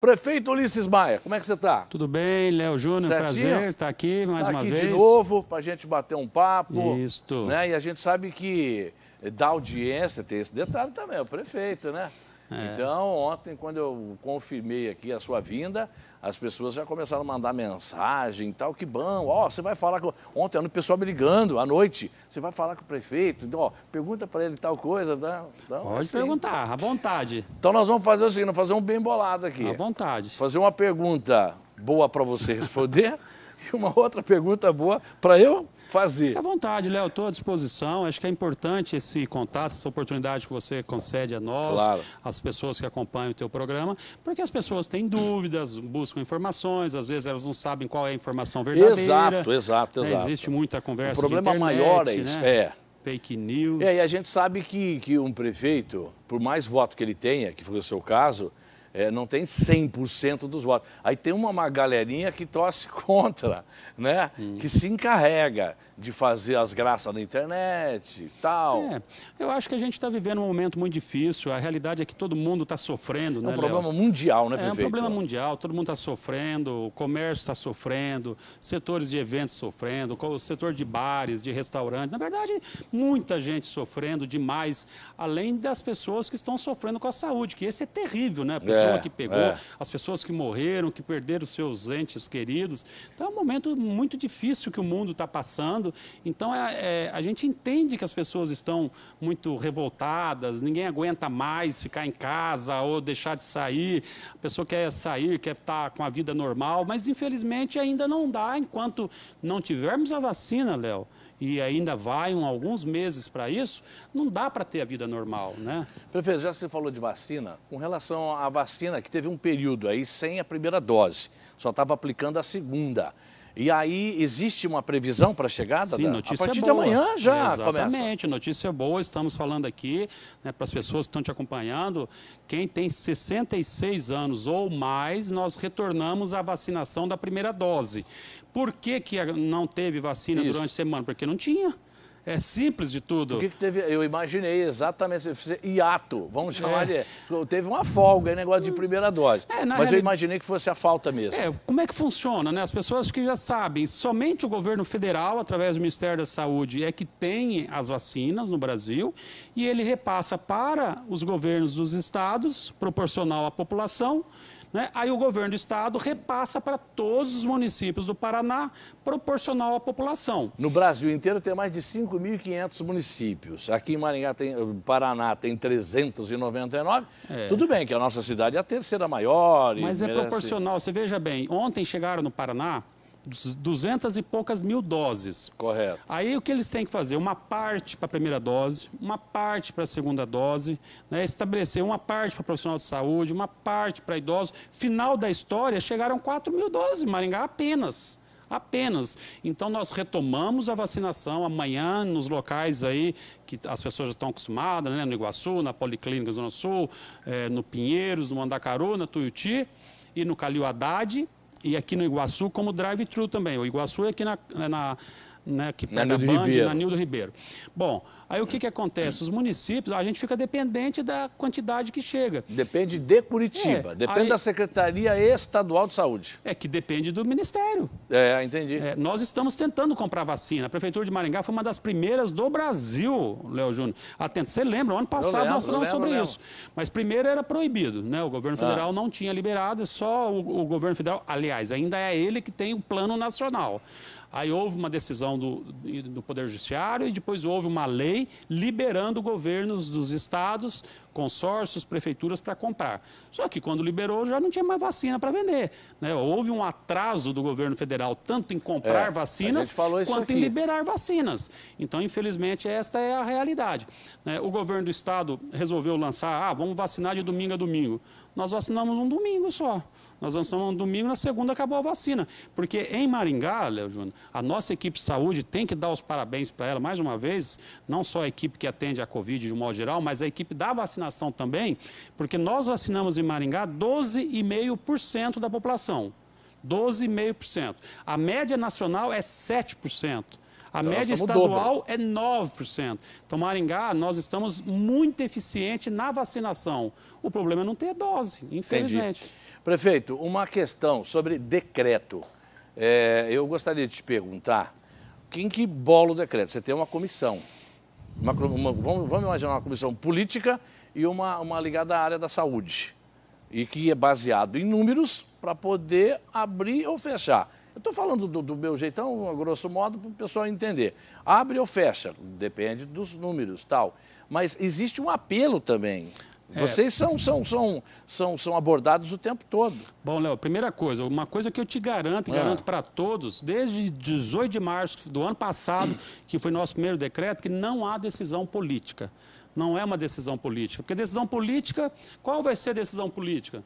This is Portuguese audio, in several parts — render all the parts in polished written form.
Prefeito Ulisses Maia, como é que você está? Tudo bem, Léo Júnior, prazer estar aqui mais uma vez. Aqui de novo, para a gente bater um papo. Isso. Né? E a gente sabe que da audiência tem esse detalhe também, o prefeito, né? Então, ontem, quando eu confirmei aqui a sua vinda, as pessoas já começaram a mandar mensagem e tal, que bom, ó, você vai falar com... Ontem, o pessoal me ligando, à noite, você vai falar com o prefeito, então, ó, pergunta para ele tal coisa, tá? Então, Pode assim, perguntar, à vontade. Então nós vamos fazer o seguinte, vamos fazer um bem bolado aqui. À vontade. Fazer uma pergunta boa para você responder e uma outra pergunta boa para eu fazer. Fique à vontade, Léo, estou à disposição. Acho que é importante esse contato, essa oportunidade que você concede a nós, Claro. as pessoas que acompanham o teu programa, porque as pessoas têm dúvidas, buscam informações, às vezes elas não sabem qual é a informação verdadeira. Exato. Existe muita conversa O problema de internet, maior é isso, né? Fake news. E a gente sabe que um prefeito, por mais voto que ele tenha, que foi o seu caso, não tem 100% dos votos. Aí tem uma galerinha que torce contra, né? Que se encarrega de fazer as graças na internet e tal. Eu acho que a gente está vivendo um momento muito difícil. A realidade é que todo mundo está sofrendo, né, É um problema mundial, né, É prefeito? um problema mundial, todo mundo está sofrendo, o comércio está sofrendo, setores de eventos sofrendo, o setor de bares, de restaurantes. Na verdade, muita gente sofrendo demais, além das pessoas que estão sofrendo com a saúde, que esse é terrível, né? A pessoa que pegou, as pessoas que morreram, que perderam seus entes queridos. Então é um momento muito difícil que o mundo está passando. Então a gente entende que as pessoas estão muito revoltadas, ninguém aguenta mais ficar em casa ou deixar de sair. A pessoa quer sair, quer estar com a vida normal, mas infelizmente ainda não dá enquanto não tivermos a vacina, Léo. E ainda vai alguns meses para isso, não dá para ter a vida normal, né? Prefeito, já você falou de vacina, com relação à vacina que teve um período aí sem a primeira dose, só estava aplicando a segunda. E aí, existe uma previsão para a chegada? Sim, notícia a partir boa. de amanhã já começa. Exatamente, notícia boa, estamos falando aqui, né, para as pessoas que estão te acompanhando, quem tem 66 anos ou mais, nós retornamos à vacinação da primeira dose. Por que não teve vacina durante a semana? Porque não tinha. É simples de tudo. O que teve? Eu imaginei exatamente, hiato, vamos chamar de... Teve uma folga, negócio de primeira dose. Mas eu imaginei que fosse a falta mesmo. Como é que funciona, né? As pessoas que já sabem, somente o governo federal, através do Ministério da Saúde, é que tem as vacinas no Brasil e ele repassa para os governos dos estados, proporcional à população, né? Aí o governo do estado repassa para todos os municípios do Paraná, proporcional à população. No Brasil inteiro tem mais de 5.500 municípios. Aqui em Maringá, Paraná, tem 399. Tudo bem que a nossa cidade é a terceira maior. Mas é proporcional. Você veja bem, ontem chegaram no Paraná 200 e poucas mil doses. Correto. Aí o que eles têm que fazer? Uma parte para a primeira dose, uma parte para a segunda dose, né? Estabelecer uma parte para profissional de saúde, uma parte para idosos. Final da história, chegaram 4 mil doses em Maringá apenas. Então nós retomamos a vacinação amanhã nos locais aí que as pessoas já estão acostumadas, né? No Iguaçu, na Policlínica Zona Sul, no Pinheiros, no Mandacaru, na Tuiuti e no Calil Haddad. E aqui no Iguaçu, como drive-thru também. O Iguaçu é aqui que pega a Band, na Nildo Ribeiro. Bom, aí o que acontece? Os municípios, a gente fica dependente da quantidade que chega. Depende de Curitiba, depende da Secretaria Estadual de Saúde. Que depende do Ministério. Entendi. Nós estamos tentando comprar vacina. A Prefeitura de Maringá foi uma das primeiras do Brasil, Léo Júnior. Atento, você lembra? Ano passado nós falamos sobre isso. Mas primeiro era proibido, né? O governo federal não tinha liberado, só o governo federal, aliás, ainda é ele que tem o plano nacional. Aí houve uma decisão do Poder Judiciário e depois houve uma lei liberando governos dos estados, consórcios, prefeituras para comprar. Só que quando liberou já não tinha mais vacina para vender, né? Houve um atraso do governo federal tanto em comprar vacinas quanto em liberar vacinas. Então, infelizmente, esta é a realidade, né? O governo do estado resolveu lançar, vamos vacinar de domingo a domingo. Nós vacinamos um domingo só. Nós lançamos um domingo, na segunda acabou a vacina. Porque em Maringá, Léo Júnior, a nossa equipe de saúde tem que dar os parabéns para ela, mais uma vez, não só a equipe que atende a Covid de um modo geral, mas a equipe da vacinação também, porque nós vacinamos em Maringá 12,5% da população. 12,5%. A média nacional é 7%. A média estadual é 9%. Então, Maringá, nós estamos muito eficientes na vacinação. O problema é não ter dose, infelizmente. Entendi. Prefeito, uma questão sobre decreto. Eu gostaria de te perguntar, quem que bola o decreto? Você tem uma comissão. Vamos imaginar uma comissão política e uma ligada à área da saúde. E que é baseado em números para poder abrir ou fechar. Eu estou falando do meu jeitão, a grosso modo, para o pessoal entender. Abre ou fecha, depende dos números, tal. Mas existe um apelo também. Vocês são abordados o tempo todo. Bom, Léo, primeira coisa, uma coisa que eu te garanto, e garanto para todos, desde 18 de março do ano passado, que foi nosso primeiro decreto, que não há decisão política. Não é uma decisão política. Porque decisão política, qual vai ser a decisão política?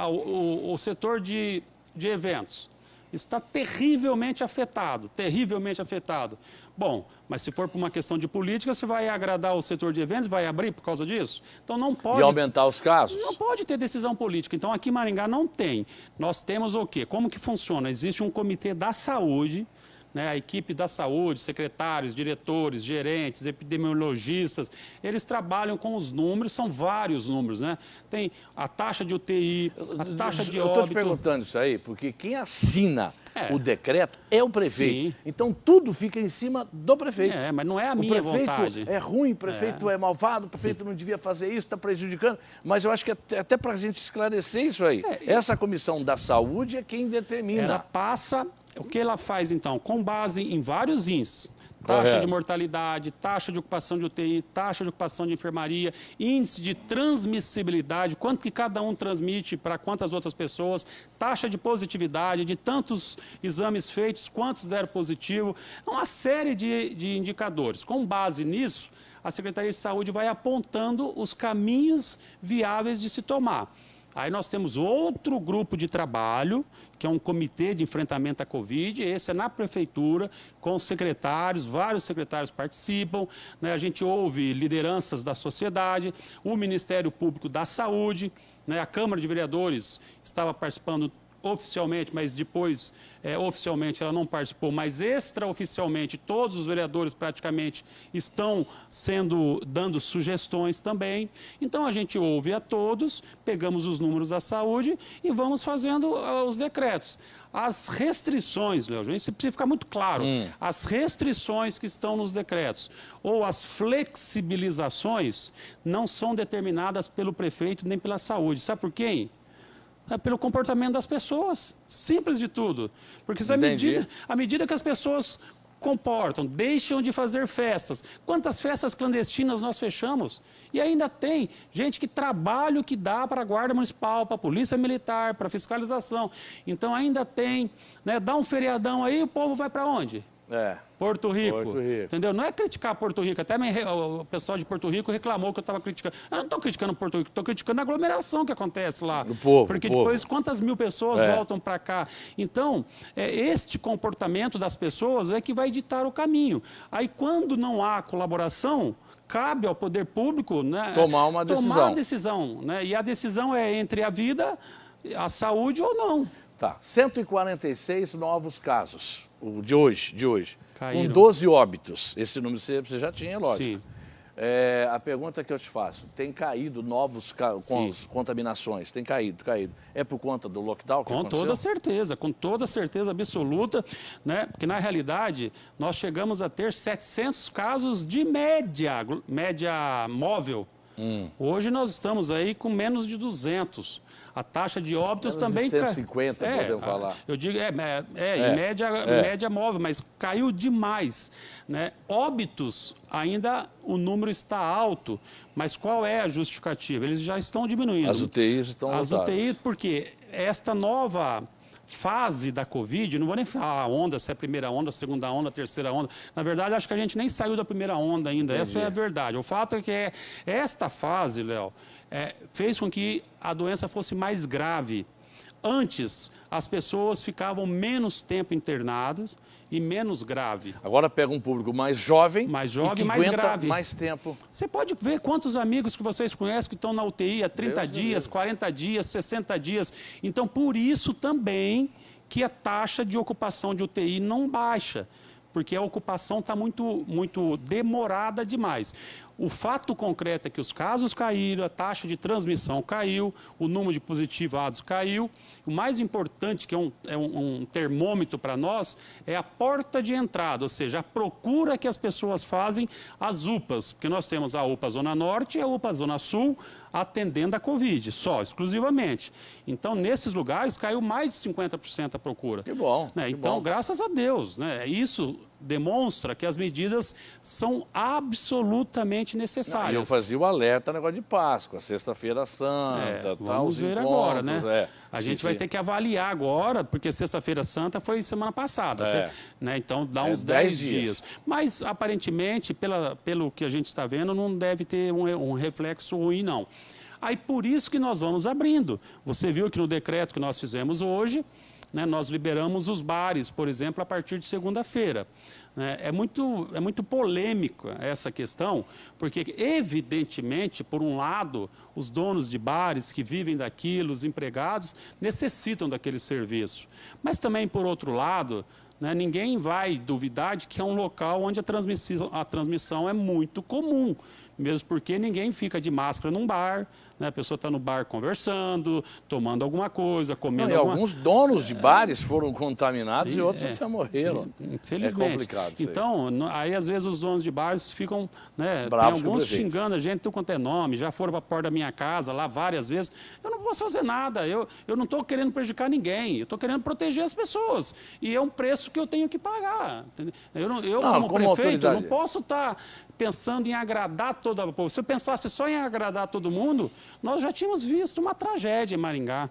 O setor de eventos está terrivelmente afetado, terrivelmente afetado. Bom, mas se for por uma questão de política, você vai agradar o setor de eventos, vai abrir por causa disso? Então não pode... E aumentar os casos? Não pode ter decisão política. Então aqui em Maringá não tem. Nós temos o quê? Como que funciona? Existe um comitê da saúde, né, a equipe da saúde, secretários, diretores, gerentes, epidemiologistas, eles trabalham com os números, são vários números, né? Tem a taxa de UTI, a taxa de óbito... Eu estou te perguntando isso aí, porque quem assina o decreto é o prefeito. Sim. Então tudo fica em cima do prefeito. Mas não é a minha vontade. O prefeito é ruim, o prefeito é malvado, o prefeito não devia fazer isso, está prejudicando. Mas eu acho que até para a gente esclarecer isso aí, essa comissão da saúde é quem determina. Ela passa... O que ela faz, então? Com base em vários índices. Taxa de mortalidade, taxa de ocupação de UTI, taxa de ocupação de enfermaria, índice de transmissibilidade, quanto que cada um transmite para quantas outras pessoas, taxa de positividade, de tantos exames feitos, quantos deram positivo. É uma série de indicadores. Com base nisso, a Secretaria de Saúde vai apontando os caminhos viáveis de se tomar. Aí nós temos outro grupo de trabalho, que é um comitê de enfrentamento à Covid, esse é na prefeitura, com os secretários, vários secretários participam, né? A gente ouve lideranças da sociedade, o Ministério Público da Saúde, né? A Câmara de Vereadores estava participando oficialmente, mas depois, oficialmente, ela não participou, mas extraoficialmente, todos os vereadores praticamente estão dando sugestões também. Então, a gente ouve a todos, pegamos os números da saúde e vamos fazendo os decretos. As restrições, Léo, isso precisa ficar muito claro, as restrições que estão nos decretos ou as flexibilizações não são determinadas pelo prefeito nem pela saúde. Sabe por quem? É pelo comportamento das pessoas, simples de tudo. Porque à medida que as pessoas comportam, deixam de fazer festas, quantas festas clandestinas nós fechamos? E ainda tem gente que trabalha o que dá para a Guarda Municipal, para a Polícia Militar, para a fiscalização. Então ainda tem, né, dá um feriadão aí, o povo vai para onde? Porto Rico, entendeu? Não é criticar Porto Rico, até o pessoal de Porto Rico reclamou que eu estava criticando. Eu não estou criticando Porto Rico, estou criticando a aglomeração que acontece lá. Porque depois quantas mil pessoas voltam para cá? Então, este comportamento das pessoas é que vai ditar o caminho. Aí quando não há colaboração, cabe ao poder público, né, tomar uma decisão. Tomar a decisão, né? E a decisão é entre a vida, a saúde ou não. Tá, 146 novos casos, o de hoje, Caíram. Com 12 óbitos. Esse número você já tinha, lógico. Sim. A pergunta que eu te faço, tem caído novos contaminações? Tem caído. É por conta do lockdown que aconteceu? Com toda certeza absoluta, né? Porque na realidade nós chegamos a ter 700 casos de média móvel. Hoje nós estamos aí com menos de 200. A taxa de óbitos também... 150, podemos falar. Eu digo, em média móvel, mas caiu demais, né? Óbitos, ainda o número está alto, mas qual é a justificativa? Eles já estão diminuindo. As UTIs estão lotadas. As UTIs, porque esta nova fase da Covid, não vou nem falar a onda, se é a primeira onda, a segunda onda, a terceira onda. Na verdade, acho que a gente nem saiu da primeira onda ainda. Entendi. Essa é a verdade. O fato é que esta fase, Léo, fez com que a doença fosse mais grave. Antes, as pessoas ficavam menos tempo internadas e menos grave. Agora pega um público mais jovem e mais aguenta grave. Mais tempo. Você pode ver quantos amigos que vocês conhecem que estão na UTI há 30 dias, 40 dias, 60 dias. Então, por isso também que a taxa de ocupação de UTI não baixa. porque a ocupação está muito demorada demais. O fato concreto é que os casos caíram, a taxa de transmissão caiu, o número de positivados caiu. O mais importante, que é um termômetro para nós, é a porta de entrada, ou seja, a procura que as pessoas fazem às UPAs, porque nós temos a UPA Zona Norte e a UPA Zona Sul atendendo a Covid, só, exclusivamente. Então, nesses lugares, caiu mais de 50% a procura. Que bom. Né? Então, bom. Graças a Deus, né? Isso demonstra que as medidas são absolutamente necessárias. E eu fazia o alerta negócio de Páscoa, Sexta-feira Santa, vamos ver agora, né? A gente vai ter que avaliar agora, porque Sexta-feira Santa foi semana passada, né? Então dá uns 10 dias. Mas aparentemente, pelo que a gente está vendo, não deve ter um reflexo ruim, não. Aí por isso que nós vamos abrindo. Você viu que no decreto que nós fizemos hoje, né, nós liberamos os bares, por exemplo, a partir de segunda-feira. É muito polêmica essa questão, porque, evidentemente, por um lado, os donos de bares que vivem daquilo, os empregados, necessitam daquele serviço. Mas também, por outro lado, né, ninguém vai duvidar de que é um local onde a transmissão é muito comum, mesmo porque ninguém fica de máscara num bar, né, a pessoa está no bar conversando, tomando alguma coisa, comendo alguns donos de bares foram contaminados e outros já morreram. Infelizmente. É complicado isso aí. Então, aí às vezes os donos de bares ficam, né, bravos, tem alguns xingando a gente, tudo quanto é nome, já foram para a porta da minha casa lá várias vezes. Eu não posso fazer nada, eu não estou querendo prejudicar ninguém, eu estou querendo proteger as pessoas. E é um preço que eu tenho que pagar. Entendeu? Eu como prefeito, eu não posso estar pensando em agradar toda a população. Se eu pensasse só em agradar todo mundo, nós já tínhamos visto uma tragédia em Maringá.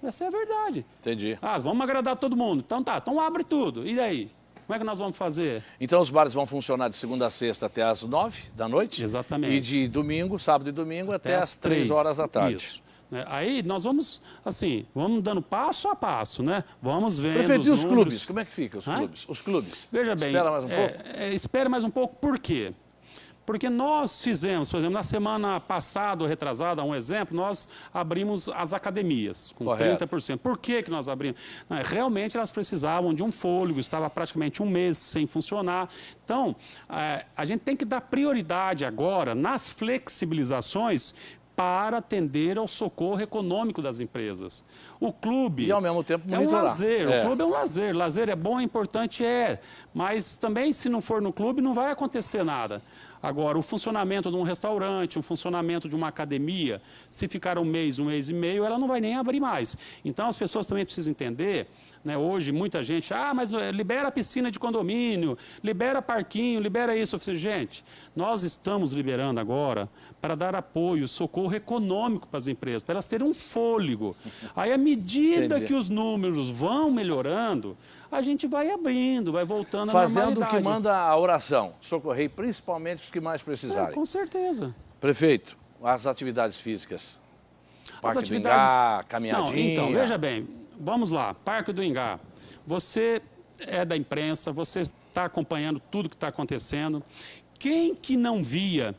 Essa é a verdade. Entendi. Vamos agradar todo mundo. Então tá, então abre tudo. E daí? Como é que nós vamos fazer? Então os bares vão funcionar de segunda a sexta até às 9 da noite? Exatamente. E de domingo, sábado e domingo, até às 3 horas da tarde. Isso. Aí nós vamos, assim, vamos dando passo a passo, né? Vamos vendo. Prefeito, e os números. clubes? Como é que fica os clubes? Os clubes? Veja bem. Espera mais um pouco? Espera mais um pouco, por quê? Porque nós fizemos, por exemplo, na semana passada ou retrasada, um exemplo, nós abrimos as academias com 30%. Por que nós abrimos? Realmente elas precisavam de um fôlego, estava praticamente um mês sem funcionar. Então, a gente tem que dar prioridade agora nas flexibilizações para atender ao socorro econômico das empresas. O clube e, ao mesmo tempo, é um lazer. O clube é um lazer. Lazer é bom, é importante, mas também, se não for no clube, não vai acontecer nada. Agora, o funcionamento de um restaurante, o funcionamento de uma academia, se ficar um mês e meio, ela não vai nem abrir mais. Então, as pessoas também precisam entender, né, hoje, muita gente, mas libera a piscina de condomínio, libera parquinho, libera isso. Eu falei, gente, nós estamos liberando agora para dar apoio, socorro econômico para as empresas, para elas terem um fôlego. Aí, à medida que os números vão melhorando, a gente vai abrindo, vai voltando à normalidade. Fazendo o que manda a oração, socorrer principalmente os que mais precisarem. Com certeza. Prefeito, as atividades físicas, Parque do Ingá, caminhadinha... Não, então, veja bem, vamos lá, Parque do Ingá, você é da imprensa, você está acompanhando tudo que está acontecendo. Quem que não via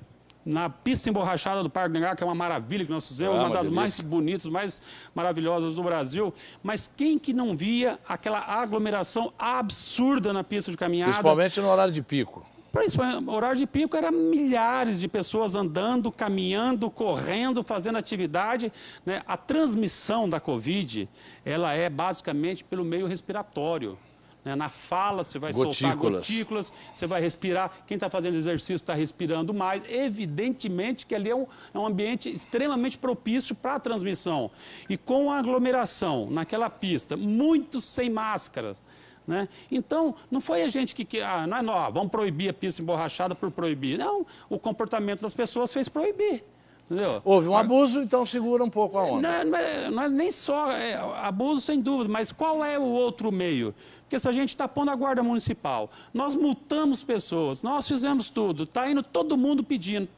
na pista emborrachada do Parque do Ingá, que é uma maravilha que nós fizemos, uma das mais bonitas, mais maravilhosas do Brasil, mas quem que não via aquela aglomeração absurda na pista de caminhada? Principalmente no horário de pico. Principalmente no horário de pico, era milhares de pessoas andando, caminhando, correndo, fazendo atividade, né? A transmissão da Covid, ela é basicamente pelo meio respiratório. Na fala, você vai soltar gotículas, você vai respirar. Quem está fazendo exercício está respirando mais. Evidentemente que ali é um ambiente extremamente propício para a transmissão. E com a aglomeração naquela pista, muitos sem máscaras. Né? Então, não foi a gente vamos proibir a pista emborrachada por proibir. Não, o comportamento das pessoas fez proibir. Entendeu? Houve um abuso, então segura um pouco a onda. Não é nem só abuso, sem dúvida, mas qual é o outro meio? Porque se a gente está pondo a guarda municipal, nós multamos pessoas, nós fizemos tudo, está indo todo mundo pedindo,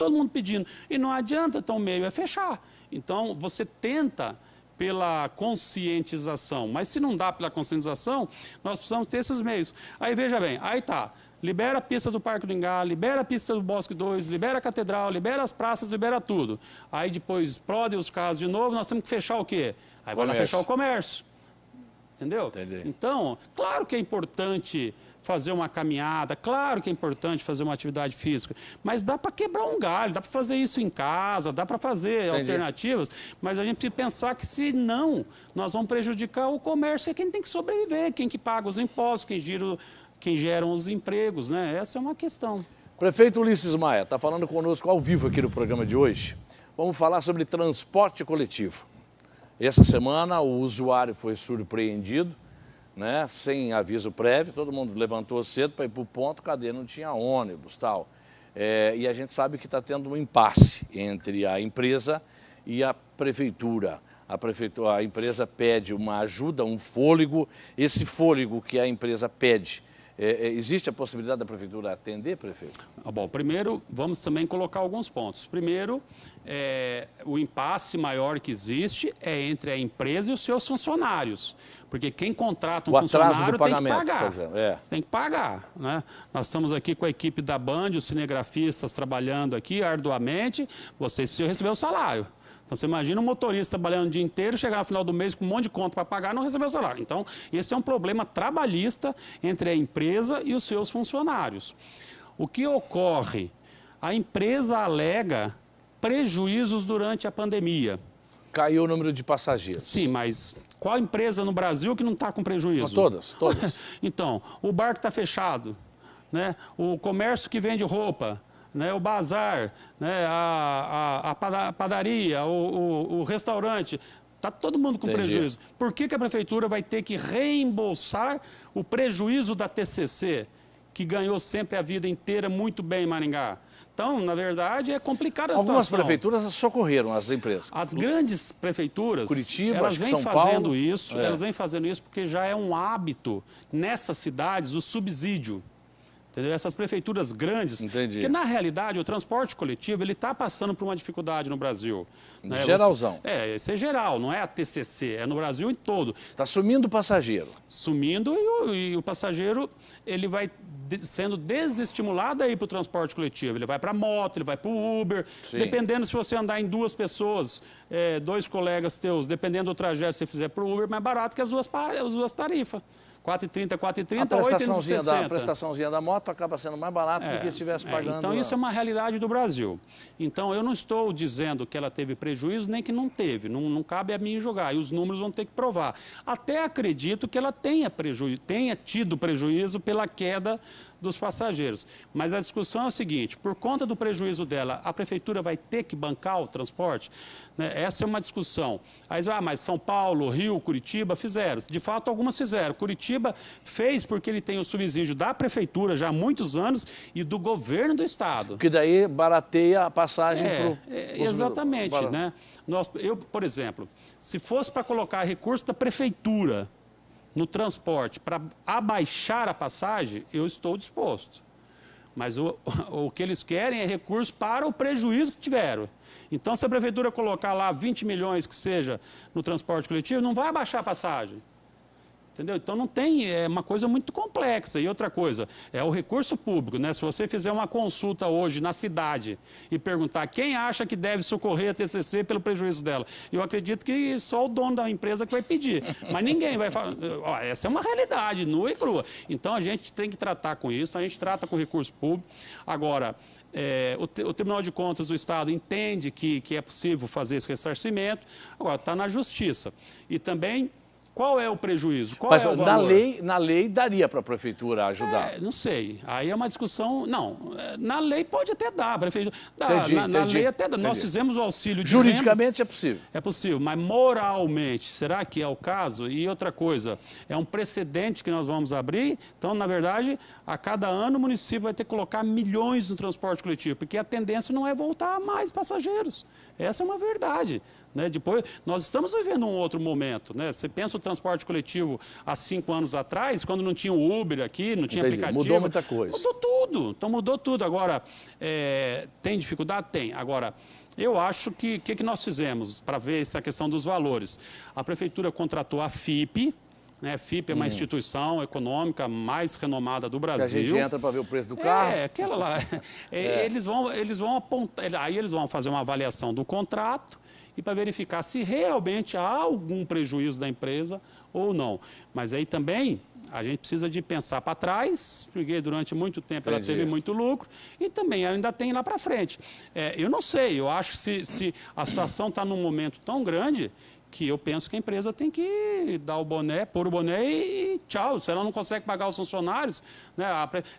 e não adianta, então o meio é fechar. Então, você tenta pela conscientização, mas se não dá pela conscientização, nós precisamos ter esses meios. Aí, veja bem, aí tá, libera a pista do Parque do Ingá, libera a pista do Bosque 2, libera a Catedral, libera as praças, libera tudo. Aí depois explodem os casos de novo, nós temos que fechar o quê? Aí vai fechar o comércio. Entendeu? Entendi. Então, claro que é importante fazer uma caminhada, claro que é importante fazer uma atividade física, mas dá para quebrar um galho, dá para fazer isso em casa, dá para fazer alternativas, mas a gente precisa pensar que se não, nós vamos prejudicar o comércio, é quem tem que sobreviver, quem que paga os impostos, quem geram os empregos, né? Essa é uma questão. Prefeito Ulisses Maia está falando conosco ao vivo aqui no programa de hoje. Vamos falar sobre transporte coletivo. Essa semana o usuário foi surpreendido, né, sem aviso prévio, todo mundo levantou cedo para ir para o ponto, cadê? Não tinha ônibus e tal. E a gente sabe que está tendo um impasse entre a empresa e a prefeitura. A empresa pede uma ajuda, um fôlego. Esse fôlego que a empresa pede, existe a possibilidade da prefeitura atender, prefeito? Bom, primeiro, vamos também colocar alguns pontos. Primeiro, o impasse maior que existe é entre a empresa e os seus funcionários. Porque quem contrata um funcionário tem que pagar. Tem que pagar, né? Nós estamos aqui com a equipe da Band, os cinegrafistas trabalhando aqui arduamente, vocês precisam receber o salário. Então, você imagina um motorista trabalhando o dia inteiro, chegar no final do mês com um monte de conta para pagar e não receber o salário. Então, esse é um problema trabalhista entre a empresa e os seus funcionários. O que ocorre? A empresa alega prejuízos durante a pandemia. Caiu o número de passageiros. Sim, mas qual empresa no Brasil que não está com prejuízo? Não, todas. Então, o bar que está fechado, né? O comércio que vende roupa, né, o bazar, né, a padaria, o restaurante, está todo mundo com prejuízo. Por que a prefeitura vai ter que reembolsar o prejuízo da TCC, que ganhou sempre a vida inteira muito bem em Maringá? Então, na verdade, é complicada a situação. Algumas prefeituras socorreram as empresas. As grandes prefeituras, Curitiba, elas vêm São fazendo Paulo, isso, elas vêm fazendo isso porque já é um hábito nessas cidades o subsídio. Entendeu? Essas prefeituras grandes, porque na realidade o transporte coletivo ele está passando por uma dificuldade no Brasil. Né? Geralzão. Isso é geral, não é a TCC, é no Brasil em todo. Está sumindo o passageiro. Sumindo e o passageiro ele vai sendo desestimulado a ir para o transporte coletivo. Ele vai para a moto, ele vai para o Uber, dependendo se você andar em duas pessoas, dois colegas teus, dependendo do trajeto que você fizer para o Uber, mais barato que as duas tarifas. 4,30, 4,30, 8,60. A prestaçãozinha da moto acaba sendo mais barata do que se estivesse pagando. Então, isso é uma realidade do Brasil. Então, eu não estou dizendo que ela teve prejuízo, nem que não teve. Não cabe a mim julgar. E os números vão ter que provar. Até acredito que ela tenha tido prejuízo pela queda dos passageiros. Mas a discussão é o seguinte, por conta do prejuízo dela, a prefeitura vai ter que bancar o transporte? Né? Essa é uma discussão. Aí, mas São Paulo, Rio, Curitiba fizeram. De fato, algumas fizeram. Curitiba fez porque ele tem o subsídio da prefeitura já há muitos anos e do governo do estado. Que daí barateia a passagem para o... Exatamente. Né? Eu, por exemplo, se fosse para colocar recurso da prefeitura no transporte para abaixar a passagem, eu estou disposto. Mas o que eles querem é recurso para o prejuízo que tiveram. Então, se a prefeitura colocar lá 20 milhões que seja no transporte coletivo, não vai abaixar a passagem. Entendeu? Então não tem, é uma coisa muito complexa. E outra coisa, é o recurso público, né? Se você fizer uma consulta hoje na cidade e perguntar quem acha que deve socorrer a TCC pelo prejuízo dela, eu acredito que só o dono da empresa que vai pedir. Mas ninguém vai falar, essa é uma realidade nua e crua. Então a gente tem que tratar com isso, a gente trata com recurso público. Agora, o Tribunal de Contas do Estado entende que é possível fazer esse ressarcimento, agora está na justiça. E também... Qual é o prejuízo? Qual é o valor? Na lei daria para a prefeitura ajudar? Não sei. Aí é uma discussão... Não, na lei pode até dar. Na lei até dá. Nós fizemos o auxílio de Juridicamente é possível. É possível, mas moralmente, será que é o caso? E outra coisa, é um precedente que nós vamos abrir. Então, na verdade, a cada ano o município vai ter que colocar milhões no transporte coletivo, porque a tendência não é voltar a mais passageiros. Essa é uma verdade. Né? Depois, nós estamos vivendo um outro momento. Né? Você pensa o transporte coletivo há 5 anos atrás, quando não tinha o Uber aqui, não tinha aplicativo. Mudou muita coisa. Mudou tudo. Então mudou tudo. Agora, tem dificuldade? Tem. Agora, eu acho que nós fizemos para ver essa questão dos valores? A prefeitura contratou a FIP, né? FIP é uma instituição econômica mais renomada do Brasil. Que a gente entra para ver o preço do carro. Aquela lá. Eles vão apontar, aí eles vão fazer uma avaliação do contrato e para verificar se realmente há algum prejuízo da empresa ou não. Mas aí também a gente precisa de pensar para trás, porque durante muito tempo ela teve muito lucro e também ela ainda tem lá para frente. Eu não sei, eu acho que se a situação está num momento tão grande que eu penso que a empresa tem que dar o boné, pôr o boné e tchau. Se ela não consegue pagar os funcionários, né,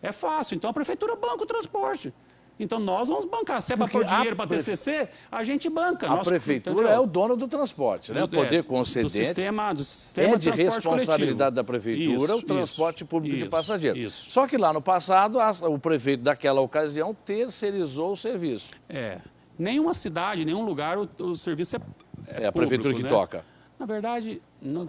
é fácil. Então a prefeitura banca o transporte. Então nós vamos bancar. Se é para pôr dinheiro para a TCC, a gente banca. A prefeitura é o dono do transporte, né? O poder concedente do sistema é de responsabilidade da prefeitura o transporte público de passageiros. Só que lá no passado, o prefeito daquela ocasião terceirizou o serviço. Nenhuma cidade, nenhum lugar o serviço é a prefeitura público, que toca. Na verdade,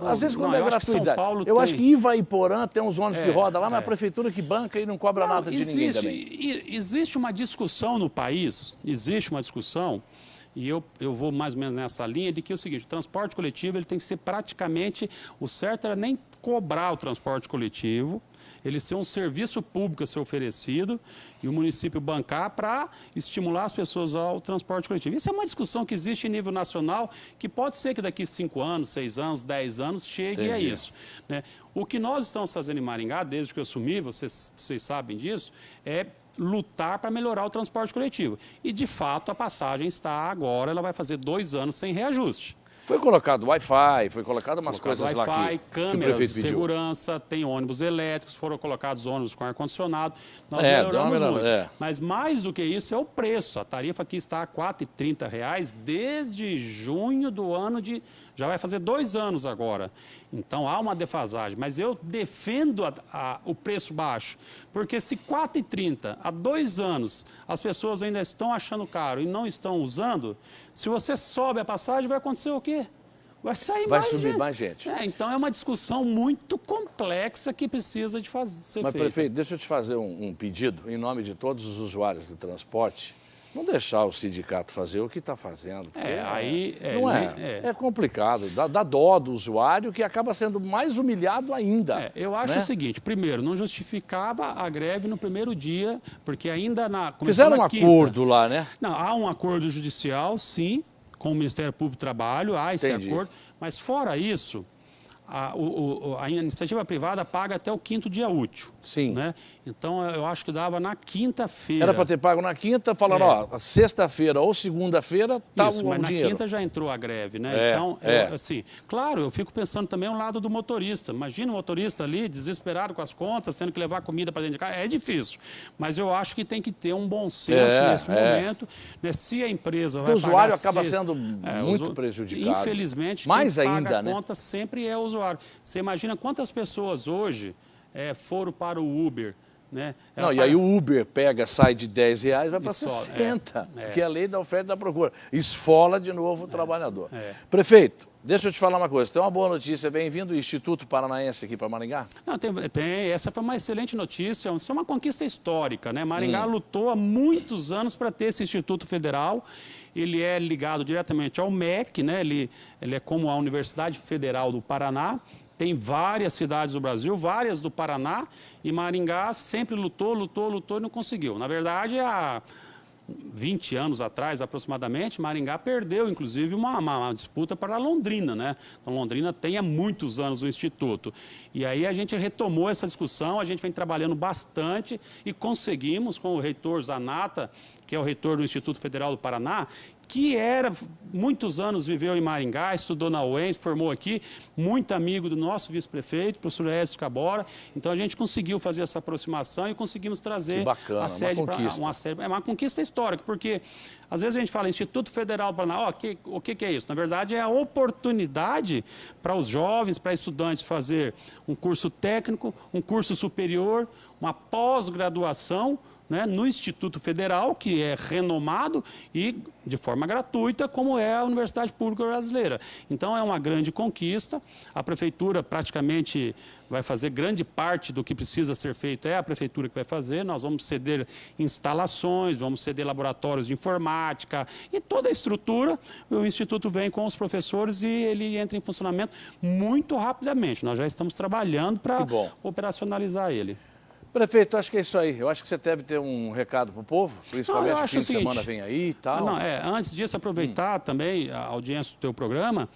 às vezes quando é gratuidade. Eu acho que Ivaiporã tem uns ônibus que rodam lá, mas a prefeitura que banca e não cobra nada de ninguém também. Existe uma discussão no país, e eu vou mais ou menos nessa linha, de que é o seguinte: o transporte coletivo ele tem que ser praticamente, o certo era nem cobrar o transporte coletivo, ele ser um serviço público a ser oferecido e o município bancar para estimular as pessoas ao transporte coletivo. Isso é uma discussão que existe em nível nacional, que pode ser que daqui 5 anos, 6 anos, 10 anos chegue a isso, né? O que nós estamos fazendo em Maringá, desde que eu assumi, vocês sabem disso, é lutar para melhorar o transporte coletivo. E, de fato, a passagem está agora, ela vai fazer 2 anos sem reajuste. Foi colocado Wi-Fi, foi colocado umas coisas lá que câmeras de segurança, tem ônibus elétricos, foram colocados ônibus com ar-condicionado. Nós melhoramos muito. Mas mais do que isso é o preço. A tarifa aqui está a R$ 4,30 desde junho do ano de... Já vai fazer 2 anos agora. Então há uma defasagem. Mas eu defendo o preço baixo. Porque se R$ 4,30 há 2 anos as pessoas ainda estão achando caro e não estão usando, se você sobe a passagem, vai acontecer o quê? Vai subir mais gente. Então é uma discussão muito complexa que precisa de ser feita. Mas, prefeito, deixa eu te fazer um pedido em nome de todos os usuários do transporte. Não deixar o sindicato fazer o que está fazendo. É complicado. Dá dó do usuário, que acaba sendo mais humilhado ainda. Eu acho o seguinte: primeiro, não justificava a greve no primeiro dia, porque ainda fizeram um acordo lá, né? Não, há um acordo judicial, sim, com o Ministério Público do Trabalho, há esse acordo, mas fora isso, a iniciativa privada paga até o 5º dia útil. Sim. Né? Então, eu acho que dava na quinta-feira. Era para ter pago na quinta, falando, ó, sexta-feira ou segunda-feira tá o dinheiro. Mas na quinta já entrou a greve, né? Então, assim, claro, eu fico pensando também ao lado do motorista. Imagina o motorista ali, desesperado com as contas, tendo que levar comida para dentro de casa. É difícil. Mas eu acho que tem que ter um bom senso nesse momento. Né? Se a empresa vai pagar... O usuário acaba sendo muito prejudicado. Infelizmente, mais quem ainda, paga a conta sempre é o usuário. Você imagina quantas pessoas hoje foram para o Uber, né? E aí o Uber sai de R$10, vai para 60, que é a lei da oferta e da procura. Esfola de novo o trabalhador. Prefeito, deixa eu te falar uma coisa, tem uma boa notícia, bem-vindo o Instituto Paranaense aqui para Maringá? Não, essa foi uma excelente notícia, isso é uma conquista histórica, né? Maringá lutou há muitos anos para ter esse Instituto Federal, ele é ligado diretamente ao MEC, né? Ele é como a Universidade Federal do Paraná. Tem várias cidades do Brasil, várias do Paraná, e Maringá sempre lutou e não conseguiu. Na verdade, há 20 anos atrás, aproximadamente, Maringá perdeu, inclusive, uma disputa para Londrina, né? Então, Londrina tem há muitos anos o Instituto. E aí a gente retomou essa discussão, a gente vem trabalhando bastante e conseguimos, com o reitor Zanata, que é o reitor do Instituto Federal do Paraná, que muitos anos viveu em Maringá, estudou na UENS, formou aqui, muito amigo do nosso vice-prefeito, professor Écio Cabora. Então a gente conseguiu fazer essa aproximação e conseguimos trazer a sede para uma sede. É uma conquista histórica, porque às vezes a gente fala Instituto Federal do Paraná, o que é isso? Na verdade é a oportunidade para os jovens, para estudantes fazer um curso técnico, um curso superior, uma pós-graduação né, no Instituto Federal, que é renomado e de forma gratuita, como é a Universidade Pública Brasileira. Então, é uma grande conquista. A Prefeitura praticamente vai fazer grande parte do que precisa ser feito, é a Prefeitura que vai fazer. Nós vamos ceder instalações, vamos ceder laboratórios de informática e toda a estrutura. O Instituto vem com os professores e ele entra em funcionamento muito rapidamente. Nós já estamos trabalhando para operacionalizar ele. Prefeito, acho que é isso aí. Eu acho que você deve ter um recado para o povo, principalmente o fim de semana vem aí e tal. Antes disso, aproveitar também a audiência do teu programa,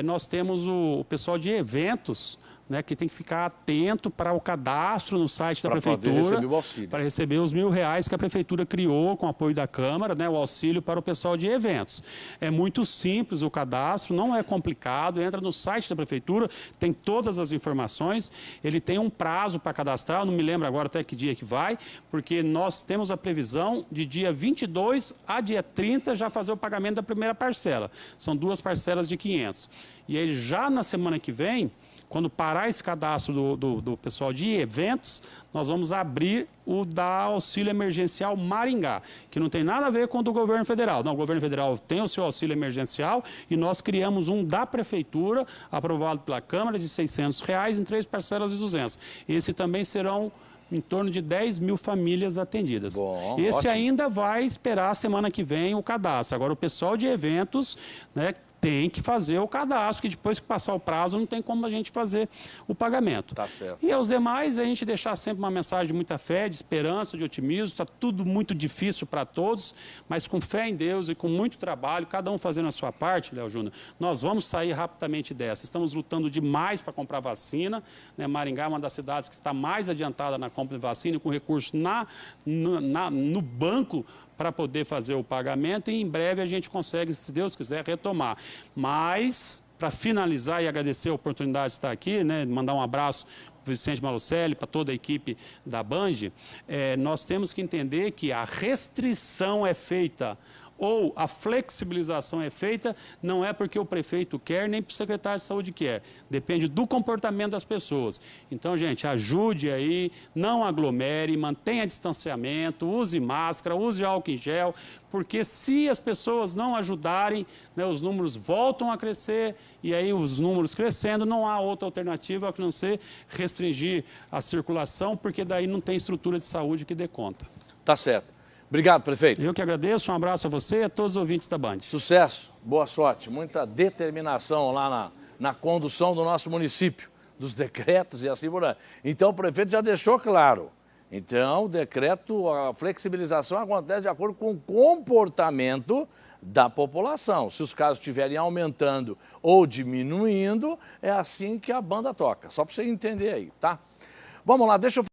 nós temos o pessoal de eventos, né, que tem que ficar atento para o cadastro no site da Prefeitura para receber os R$1.000 que a Prefeitura criou com o apoio da Câmara, né, o auxílio para o pessoal de eventos. É muito simples o cadastro, não é complicado, entra no site da Prefeitura, tem todas as informações, ele tem um prazo para cadastrar, eu não me lembro agora até que dia que vai, porque nós temos a previsão de dia 22 a dia 30 já fazer o pagamento da primeira parcela. São 2 parcelas de 500. E aí já na semana que vem, quando parar esse cadastro do pessoal de eventos, nós vamos abrir o da auxílio emergencial Maringá, que não tem nada a ver com o do governo federal. Não, o governo federal tem o seu auxílio emergencial e nós criamos um da Prefeitura, aprovado pela Câmara, de R$600 em 3 parcelas de 200. Esse também serão em torno de 10 mil famílias atendidas. Esse ótimo. Ainda vai esperar a semana que vem o cadastro. Agora, o pessoal de eventos, né, tem que fazer o cadastro, que depois que passar o prazo não tem como a gente fazer o pagamento. Tá certo. E aos demais, a gente deixar sempre uma mensagem de muita fé, de esperança, de otimismo. Está tudo muito difícil para todos, mas com fé em Deus e com muito trabalho, cada um fazendo a sua parte, Léo Júnior, nós vamos sair rapidamente dessa. Estamos lutando demais para comprar vacina, né? Maringá é uma das cidades que está mais adiantada na compra de vacina, com recursos no banco para poder fazer o pagamento, e em breve a gente consegue, se Deus quiser, retomar. Mas, para finalizar e agradecer a oportunidade de estar aqui, né, mandar um abraço para o Vicente Malucelli, para toda a equipe da Band, nós temos que entender que a restrição é feita ou a flexibilização é feita, não é porque o prefeito quer, nem porque o secretário de saúde quer. Depende do comportamento das pessoas. Então, gente, ajude aí, não aglomere, mantenha distanciamento, use máscara, use álcool em gel, porque se as pessoas não ajudarem, né, os números voltam a crescer, e aí os números crescendo, não há outra alternativa que não ser restringir a circulação, porque daí não tem estrutura de saúde que dê conta. Tá certo. Obrigado, prefeito. Eu que agradeço, um abraço a você e a todos os ouvintes da Band. Sucesso, boa sorte, muita determinação lá na condução do nosso município, dos decretos e assim por aí. Então, o prefeito já deixou claro. Então, o decreto, a flexibilização acontece de acordo com o comportamento da população. Se os casos estiverem aumentando ou diminuindo, é assim que a banda toca. Só para você entender aí, tá? Vamos lá, deixa eu...